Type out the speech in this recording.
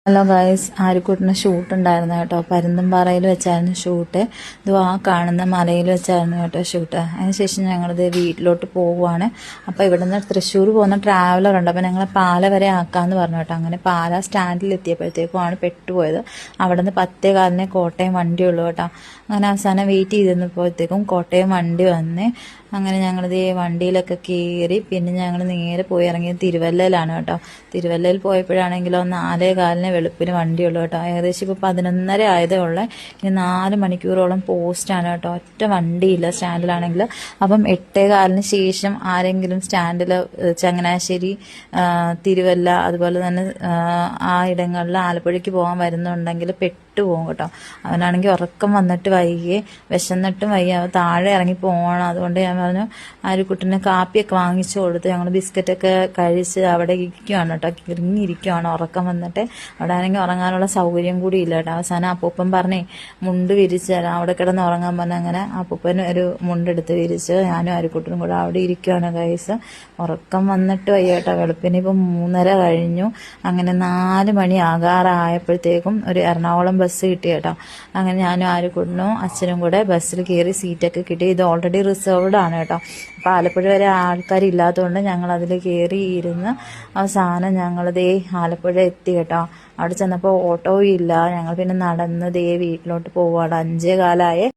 Hello guys, ആര്യക്കുട്ടിന് shoot ഉണ്ടായിരുന്നു കേട്ടോ. പരുന്തുംപാറയിൽ വെച്ചായിരുന്നു ഷൂട്ട്. ഇത് ആ കാണുന്ന മലയിൽ വെച്ചായിരുന്നു കേട്ടോ ഷൂട്ട്. അതിനുശേഷം ഞങ്ങളിത് വീട്ടിലോട്ട് പോവുകയാണ്. അപ്പോൾ ഇവിടുന്ന് തൃശ്ശൂർ പോകുന്ന ട്രാവലർ ഉണ്ട്. അപ്പോൾ ഞങ്ങൾ പാല വരെ ആക്കാമെന്ന് പറഞ്ഞു കേട്ടോ. അങ്ങനെ പാല സ്റ്റാൻഡിൽ എത്തിയപ്പോഴത്തേക്കുമാണ് പെട്ടുപോയത്. അവിടെ നിന്ന് 10:15 കോട്ടയം വണ്ടിയുള്ളൂ കേട്ടോ. അങ്ങനെ അവസാനം വെയിറ്റ് ചെയ്തിരുന്നപ്പോഴത്തേക്കും കോട്ടയം വണ്ടി വന്ന് അങ്ങനെ ഞങ്ങളിത് വണ്ടിയിലൊക്കെ കയറി. പിന്നെ ഞങ്ങൾ നേരെ പോയി ഇറങ്ങിയത് തിരുവല്ലയിലാണ് കേട്ടോ. തിരുവല്ലയിൽ പോയപ്പോഴാണെങ്കിലോ 4:15 വെളുപ്പിന് വണ്ടിയുള്ളൂ കേട്ടോ. ഏകദേശം ഇപ്പോൾ 11:30 ആയതേ ഉള്ളൂ. ഇനി 4 മണിക്കൂറോളം പോസ്റ്റാണ് കേട്ടോ. ഒറ്റ വണ്ടിയില്ല സ്റ്റാൻഡിലാണെങ്കിൽ. അപ്പം 8:15 ശേഷം ആരെങ്കിലും സ്റ്റാൻഡിൽ ചങ്ങനാശ്ശേരി, തിരുവല്ല, അതുപോലെ തന്നെ ആ ഇടങ്ങളിൽ ആലപ്പുഴയ്ക്ക് പോകാൻ വരുന്നുണ്ടെങ്കിൽ പോകും കേട്ടോ. അവനാണെങ്കിൽ ഉറക്കം വന്നിട്ട് വയ്യേ, വിശന്നിട്ടും വയ്യ, താഴെ ഇറങ്ങി പോകണം. അതുകൊണ്ട് ഞാൻ പറഞ്ഞു ആര്യക്കുട്ടിന് കാപ്പിയൊക്കെ വാങ്ങിച്ചു കൊടുത്ത് ഞങ്ങൾ ബിസ്ക്കറ്റൊക്കെ കഴിച്ച് അവിടെ ഇരിക്കുവാണ് കേട്ടോ. ഇറങ്ങിയിരിക്കുവാണ് ഉറക്കം വന്നിട്ട്. അവിടെ ആണെങ്കിൽ ഉറങ്ങാനുള്ള സൗകര്യം കൂടി ഇല്ല കേട്ടോ. അവസാനം അപ്പൂപ്പൻ പറഞ്ഞേ മുണ്ട് വിരിച്ച് തരാം, അവിടെ കിടന്ന് ഉറങ്ങാൻ പറഞ്ഞ അങ്ങനെ അപ്പൂപ്പൻ ഒരു മുണ്ടെടുത്ത് വിരിച്ച് ഞാനും ആര്യക്കുട്ടിനും കൂടെ അവിടെ ഇരിക്കുവാണ് ഗൈസ്. ഉറക്കം വന്നിട്ട് വയ്യ കേട്ടോ. വെളുപ്പിന് ഇപ്പം 3:30 കഴിഞ്ഞു. അങ്ങനെ 4 മണി ആകാറായപ്പോഴത്തേക്കും ഒരു എറണാകുളം ബസ് കിട്ടി കേട്ടോ. അങ്ങനെ ഞാനും ആര്യക്കുട്ടനും അച്ഛനും കൂടെ ബസ്സിൽ കയറി സീറ്റൊക്കെ കിട്ടി. ഇത് ഓൾറെഡി റിസർവ്ഡ് ആണ് കേട്ടോ. അപ്പോൾ ആലപ്പുഴ വരെ ആൾക്കാരില്ലാത്തതുകൊണ്ട് ഞങ്ങൾ അതിൽ കയറി ഇരുന്ന് അവസാനം ഞങ്ങൾ ആലപ്പുഴ എത്തി കേട്ടോ. അവിടെ ചെന്നപ്പോൾ ഓട്ടോയും ഇല്ല. ഞങ്ങൾ പിന്നെ നടന്ന് വീട്ടിലോട്ട് പോവുകയാണ്. 5:15